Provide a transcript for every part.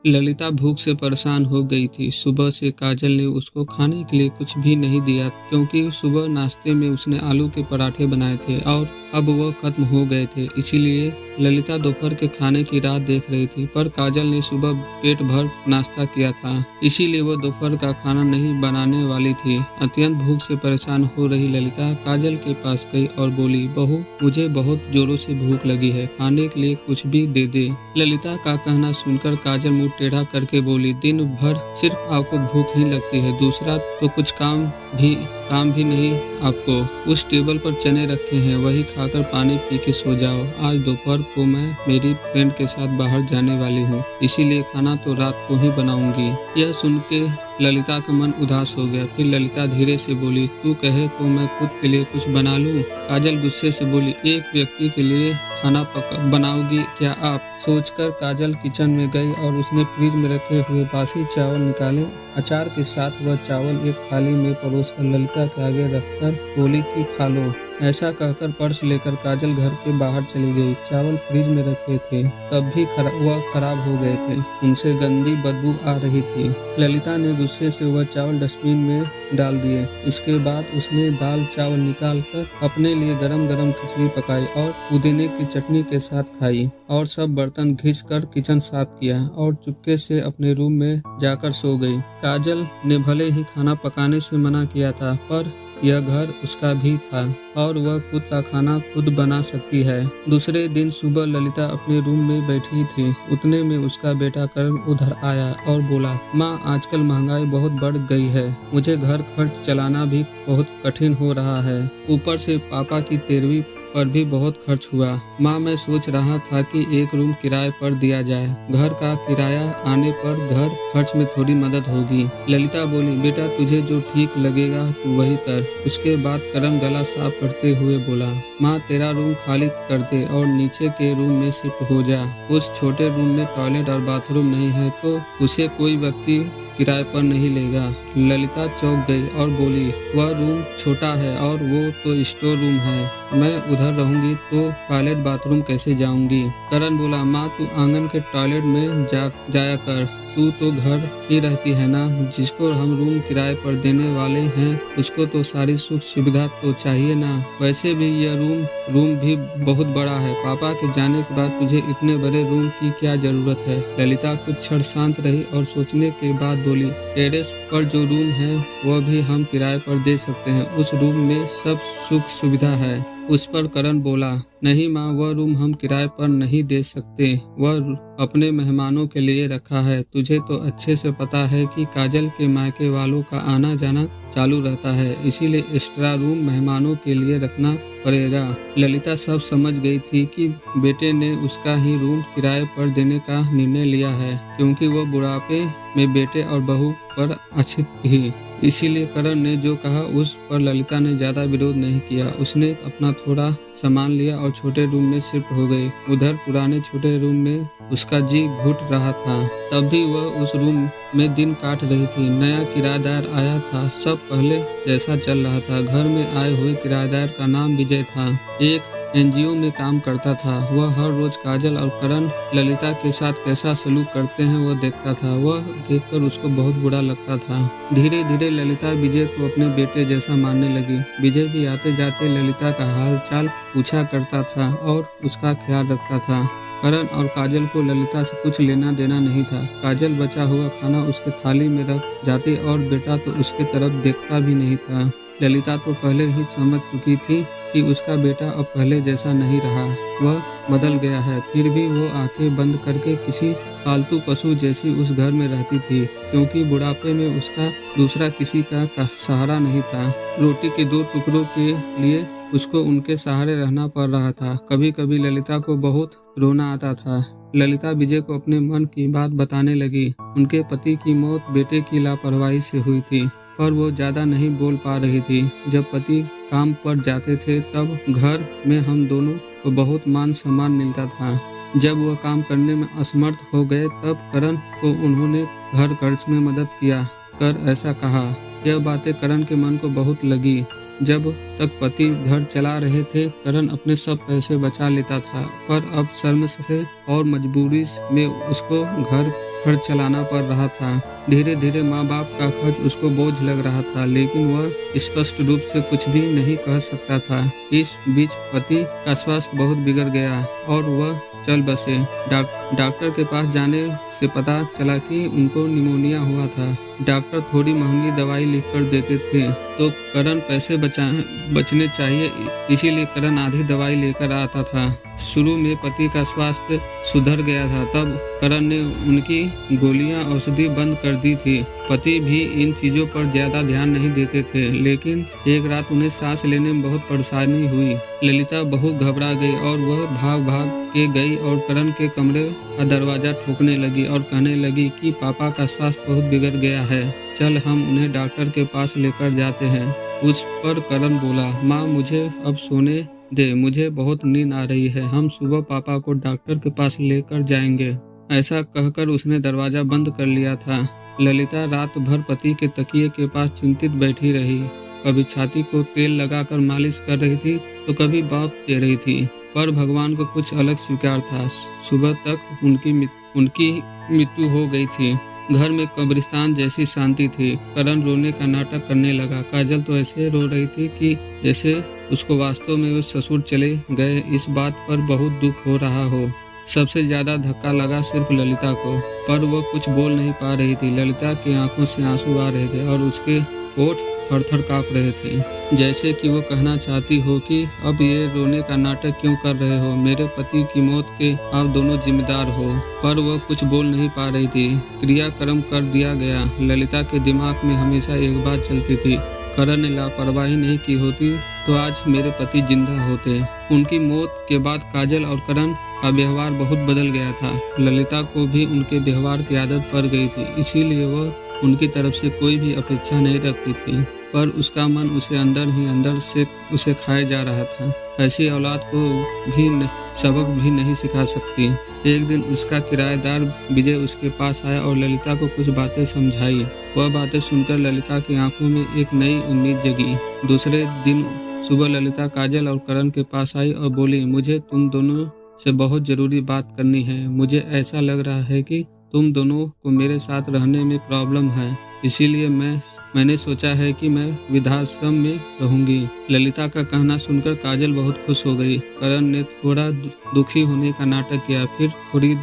ललिता भूख से परेशान हो गई थी। सुबह से काजल ने उसको खाने के लिए कुछ भी नहीं दिया, क्योंकि सुबह नाश्ते में उसने आलू के पराठे बनाए थे और अब वह खत्म हो गए थे। इसीलिए ललिता दोपहर के खाने की राह देख रही थी, पर काजल ने सुबह पेट भर नाश्ता किया था, इसीलिए वह दोपहर का खाना नहीं बनाने वाली थी। अत्यंत भूख से परेशान हो रही ललिता काजल के पास गई और बोली, बहू, मुझे बहुत जोरों से भूख लगी है, खाने के लिए कुछ भी दे दे। ललिता का कहना सुनकर काजल मुंह टेढ़ा करके बोली, दिन भर सिर्फ आपको भूख ही लगती है, दूसरा तो कुछ काम भी नहीं आपको। उस टेबल पर चने रखे हैं, वही खाकर पानी पी के सो जाओ। आज दोपहर को मैं मेरी फ्रेंड के साथ बाहर जाने वाली हूँ, इसीलिए खाना तो रात को ही बनाऊंगी। यह सुन के ललिता का मन उदास हो गया। फिर ललिता धीरे से बोली, तू कहे तो मैं खुद के लिए कुछ बना लूं। काजल गुस्से से बोली, एक व्यक्ति के लिए खाना बनाओगी क्या आप? सोचकर काजल किचन में गई और उसने फ्रिज में रखे हुए बासी चावल निकाले। अचार के साथ वह चावल एक थाली में परोसकर ललिता के आगे रखकर बोली कि खा लो। ऐसा कहकर पर्स लेकर काजल घर के बाहर चली गई। चावल फ्रिज में रखे थे, तब भी वह खराब हो गए थे, उनसे गंदी बदबू आ रही थी। ललिता ने गुस्से से वह चावल डस्टबिन में डाल दिए। इसके बाद उसने दाल चावल निकालकर अपने लिए गरम गरम खिचड़ी पकाई और पुदीने की चटनी के साथ खाई और सब बर्तन घिस कर किचन साफ किया और चुपके से अपने रूम में जाकर सो गई। काजल ने भले ही खाना पकाने से मना किया था, पर यह घर उसका भी था और वह खुद का खाना खुद बना सकती है। दूसरे दिन सुबह ललिता अपने रूम में बैठी थी, उतने में उसका बेटा करण उधर आया और बोला, माँ, आजकल महंगाई बहुत बढ़ गई है, मुझे घर खर्च चलाना भी बहुत कठिन हो रहा है, ऊपर से पापा की 13वीं पर भी बहुत खर्च हुआ। माँ, मैं सोच रहा था कि एक रूम किराए पर दिया जाए, घर का किराया आने पर घर खर्च में थोड़ी मदद होगी। ललिता बोली, बेटा, तुझे जो ठीक लगेगा तू वही कर। उसके बाद करण गला साफ करते हुए बोला, माँ, तेरा रूम खाली कर दे और नीचे के रूम में शिफ्ट हो जा। उस छोटे रूम में टॉयलेट और बाथरूम नहीं है तो उसे कोई व्यक्ति किराए पर नहीं लेगा। ललिता चौंक गई और बोली, वह रूम छोटा है और वो तो स्टोर रूम है, मैं उधर रहूंगी तो टॉयलेट बाथरूम कैसे जाऊंगी? करण बोला, माँ, तू आंगन के टॉयलेट में जाया कर, तू तो घर ही रहती है ना। जिसको हम रूम किराए पर देने वाले हैं उसको तो सारी सुख सुविधा तो चाहिए ना। वैसे भी यह रूम भी बहुत बड़ा है, पापा के जाने के बाद तुझे इतने बड़े रूम की क्या जरूरत है? ललिता कुछ क्षण शांत रही और सोचने के बाद बोली, टेरेस पर जो रूम है वह भी हम किराए पर दे सकते हैं, उस रूम में सब सुख सुविधा है। उस पर करण बोला, नहीं माँ, वह रूम हम किराए पर नहीं दे सकते, वह अपने मेहमानों के लिए रखा है। तुझे तो अच्छे से पता है कि काजल के मायके वालों का आना जाना चालू रहता है, इसीलिए एक्स्ट्रा रूम मेहमानों के लिए रखना पड़ेगा। ललिता सब समझ गई थी कि बेटे ने उसका ही रूम किराए पर देने का निर्णय लिया है, क्योंकि वह बुढ़ापे में बेटे और बहू पर आश्रित थी। इसीलिए करण ने जो कहा उस पर ललिता ने ज्यादा विरोध नहीं किया। उसने अपना थोड़ा सामान लिया और छोटे रूम में शिफ्ट हो गई। उधर पुराने छोटे रूम में उसका जी घुट रहा था, तब भी वह उस रूम में दिन काट रही थी। नया किराएदार आया था, सब पहले जैसा चल रहा था। घर में आए हुए किराएदार का नाम विजय था, एक एनजीओ में काम करता था। वह हर रोज काजल और करण ललिता के साथ कैसा सलूक करते हैं वह देखता था। वह देखकर उसको बहुत बुरा लगता था। धीरे धीरे ललिता विजय को अपने बेटे जैसा मानने लगी। विजय भी आते जाते ललिता का हाल चाल पूछा करता था और उसका ख्याल रखता था। करण और काजल को ललिता से कुछ लेना देना नहीं था। काजल बचा हुआ खाना उसके थाली में रख जाती और बेटा तो उसके तरफ देखता भी नहीं था। ललिता तो पहले ही समझ चुकी थी कि उसका बेटा अब पहले जैसा नहीं रहा, वह बदल गया है। फिर भी वो आंखें बंद करके किसी पालतू पशु जैसी उस घर में रहती थी, क्योंकि बुढ़ापे में उसका दूसरा किसी का सहारा नहीं था। रोटी के 2 टुकड़ों के लिए उसको उनके सहारे रहना पड़ रहा था। कभी कभी ललिता को बहुत रोना आता था। ललिता विजय को अपने मन की बात बताने लगी। उनके पति की मौत बेटे की लापरवाही से हुई थी, पर वो ज्यादा नहीं बोल पा रही थी। जब पति काम पर जाते थे तब घर में हम दोनों को बहुत मान सम्मान मिलता था। जब वह काम करने में असमर्थ हो गए तब करण को उन्होंने घर खर्च में मदद किया कर ऐसा कहा। यह बातें करण के मन को बहुत लगी। जब तक पति घर चला रहे थे करण अपने सब पैसे बचा लेता था, पर अब शर्म से और मजबूरी में उसको घर खर्च चलाना पड़ रहा था। धीरे धीरे माँ बाप का खर्च उसको बोझ लग रहा था, लेकिन वह स्पष्ट रूप से कुछ भी नहीं कह सकता था। इस बीच पति का स्वास्थ्य बहुत बिगड़ गया और वह चल बसे। डॉक्टर के पास जाने से पता चला कि उनको निमोनिया हुआ था। डॉक्टर थोड़ी महंगी दवाई लिखकर देते थे, तो करण पैसे बचने चाहिए, इसीलिए करण आधी दवाई लेकर आता था। शुरू में पति का स्वास्थ्य सुधर गया था, तब करण ने उनकी गोलियां औषधि बंद कर दी थी। पति भी इन चीजों पर ज्यादा ध्यान नहीं देते थे, लेकिन एक रात उन्हें सांस लेने में बहुत परेशानी हुई। ललिता बहुत घबरा गई और वह भाग भाग के गई और करण के कमरे का दरवाजा ठोकने लगी और कहने लगी कि पापा का स्वास्थ्य बहुत बिगड़ गया है, चल हम उन्हें डॉक्टर के पास लेकर जाते हैं। उस पर करण बोला, माँ मुझे अब सोने दे, मुझे बहुत नींद आ रही है, हम सुबह पापा को डॉक्टर के पास लेकर जाएंगे। ऐसा कहकर उसने दरवाजा बंद कर लिया था। ललिता रात भर पति के तकिए के पास चिंतित बैठी रही। कभी छाती को तेल लगाकर मालिश कर रही थी तो कभी बाप दे रही थी, पर भगवान को कुछ अलग स्वीकार था। सुबह तक उनकी मृत्यु हो गई थी। घर में कब्रिस्तान जैसी शांति थी। करण रोने का नाटक करने लगा। काजल तो ऐसे रो रही थी कि जैसे उसको वास्तव में वो ससुर चले गए इस बात पर बहुत दुख हो रहा हो। सबसे ज्यादा धक्का लगा सिर्फ ललिता को, पर वो कुछ बोल नहीं पा रही थी। ललिता की आंखों से आंसू आ रहे थे और उसके होठ थर-थर कांप रहे थे, जैसे कि वो कहना चाहती हो कि अब ये रोने का नाटक क्यों कर रहे हो, मेरे पति की मौत के आप दोनों जिम्मेदार हो। पर वह कुछ बोल नहीं पा रही थी। क्रियाक्रम कर दिया गया। ललिता के दिमाग में हमेशा एक बात चलती थी, करण ने लापरवाही नहीं की होती तो आज मेरे पति जिंदा होते। उनकी मौत के बाद काजल और करण का व्यवहार बहुत बदल गया था। ललिता को भी उनके व्यवहार की आदत पड़ गई थी, इसीलिए वह उनकी तरफ से कोई भी अपेक्षा नहीं रखती थी, पर उसका मन उसे अंदर ही अंदर से उसे खाए जा रहा था। ऐसी औलाद को भी सबक भी नहीं सिखा सकती। एक दिन उसका किराएदार विजय उसके पास आया और ललिता को कुछ बातें समझाई। वह बातें सुनकर ललिता की आंखों में एक नई उम्मीद जगी। दूसरे दिन सुबह ललिता काजल और करण के पास आई और बोली, मुझे तुम दोनों से बहुत जरूरी बात करनी है। मुझे ऐसा लग रहा है कि तुम दोनों को मेरे साथ रहने में प्रॉब्लम है, इसीलिए मैंने सोचा है कि मैं वृद्धाश्रम में रहूंगी। ललिता का कहना सुनकर काजल बहुत खुश हो गई। करण ने थोड़ा दुखी होने का नाटक किया। फिर थोड़ी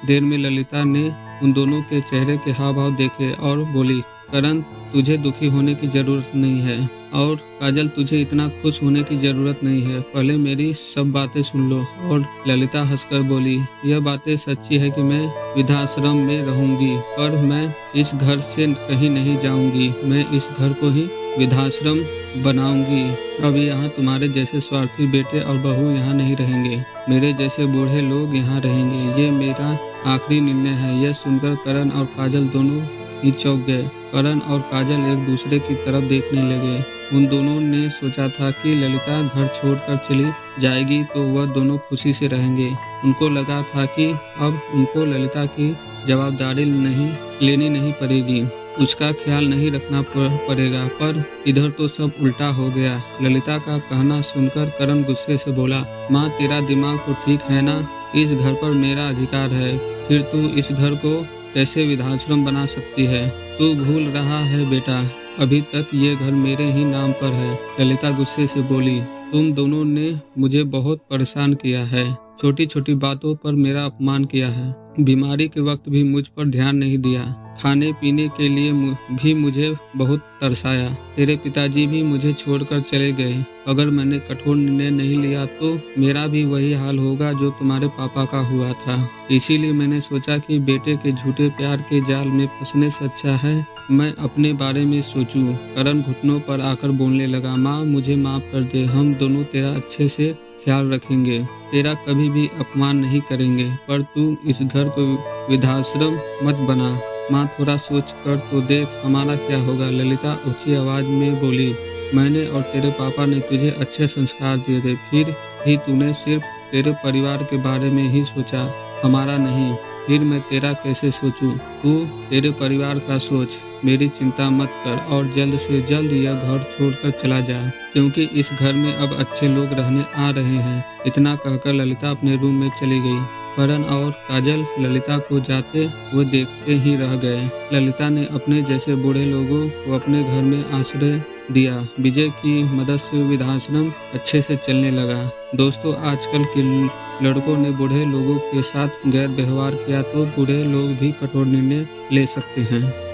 देर में ललिता ने उन दोनों के चेहरे के हाव भाव देखे और बोली, करण तुझे दुखी होने की जरूरत नहीं है और काजल तुझे इतना खुश होने की जरूरत नहीं है, पहले मेरी सब बातें सुन लो। और ललिता हंसकर बोली, यह बातें सच्ची है कि मैं वृद्धाश्रम में रहूंगी, पर मैं इस घर से कहीं नहीं जाऊंगी, मैं इस घर को ही वृद्धाश्रम बनाऊंगी। अब यहाँ तुम्हारे जैसे स्वार्थी बेटे और बहू यहाँ नहीं रहेंगे, मेरे जैसे बूढ़े लोग यहाँ रहेंगे, ये मेरा आखिरी निर्णय है। यह सुनकर करण और काजल दोनों ही चौंक गए। करण और काजल एक दूसरे की तरफ देखने लगे। उन दोनों ने सोचा था कि ललिता घर छोड़कर चली जाएगी तो वह दोनों खुशी से रहेंगे। उनको लगा था कि अब उनको ललिता की जवाबदारी लेनी नहीं पड़ेगी, उसका ख्याल नहीं रखना पड़ेगा, पर इधर तो सब उल्टा हो गया। ललिता का कहना सुनकर करण गुस्से से बोला, माँ तेरा दिमाग तो ठीक है ना, इस घर पर मेरा अधिकार है, फिर तू इस घर को कैसे वृद्धाश्रम बना सकती है? तू भूल रहा है बेटा, अभी तक ये घर मेरे ही नाम पर है। ललिता गुस्से से बोली, तुम दोनों ने मुझे बहुत परेशान किया है, छोटी छोटी बातों पर मेरा अपमान किया है, बीमारी के वक्त भी मुझ पर ध्यान नहीं दिया, खाने पीने के लिए भी मुझे बहुत तरसाया, तेरे पिताजी भी मुझे छोड़कर चले गए। अगर मैंने कठोर निर्णय नहीं लिया तो मेरा भी वही हाल होगा जो तुम्हारे पापा का हुआ था। इसीलिए मैंने सोचा कि बेटे के झूठे प्यार के जाल में फंसने से अच्छा है मैं अपने बारे में सोचूं। करण घुटनों पर आकर बोलने लगा, माँ मुझे माफ कर दे, हम दोनों तेरा अच्छे से ख्याल रखेंगे, तेरा कभी भी अपमान नहीं करेंगे, पर तू इस घर को वृद्धाश्रम मत बना। माँ थोड़ा सोच कर तो देख हमारा क्या होगा। ललिता ऊंची आवाज में बोली, मैंने और तेरे पापा ने तुझे अच्छे संस्कार दिए थे, फिर भी तूने सिर्फ तेरे परिवार के बारे में ही सोचा, हमारा नहीं। फिर मैं तेरा कैसे सोचूं? तू तेरे परिवार का सोच, मेरी चिंता मत कर और जल्द से जल्द यह घर छोड़कर चला जा, क्योंकि इस घर में अब अच्छे लोग रहने आ रहे हैं। इतना कहकर ललिता अपने रूम में चली गई। करण और काजल ललिता को जाते हुए देखते ही रह गए। ललिता ने अपने जैसे बूढ़े लोगों को अपने घर में आश्रय दिया। विजय की मदद से वृद्धाश्रम अच्छे से चलने लगा। दोस्तों, आजकल के लड़कों ने बूढ़े लोगों के साथ गैर व्यवहार किया तो बूढ़े लोग भी कठोर निर्णय ले सकते हैं।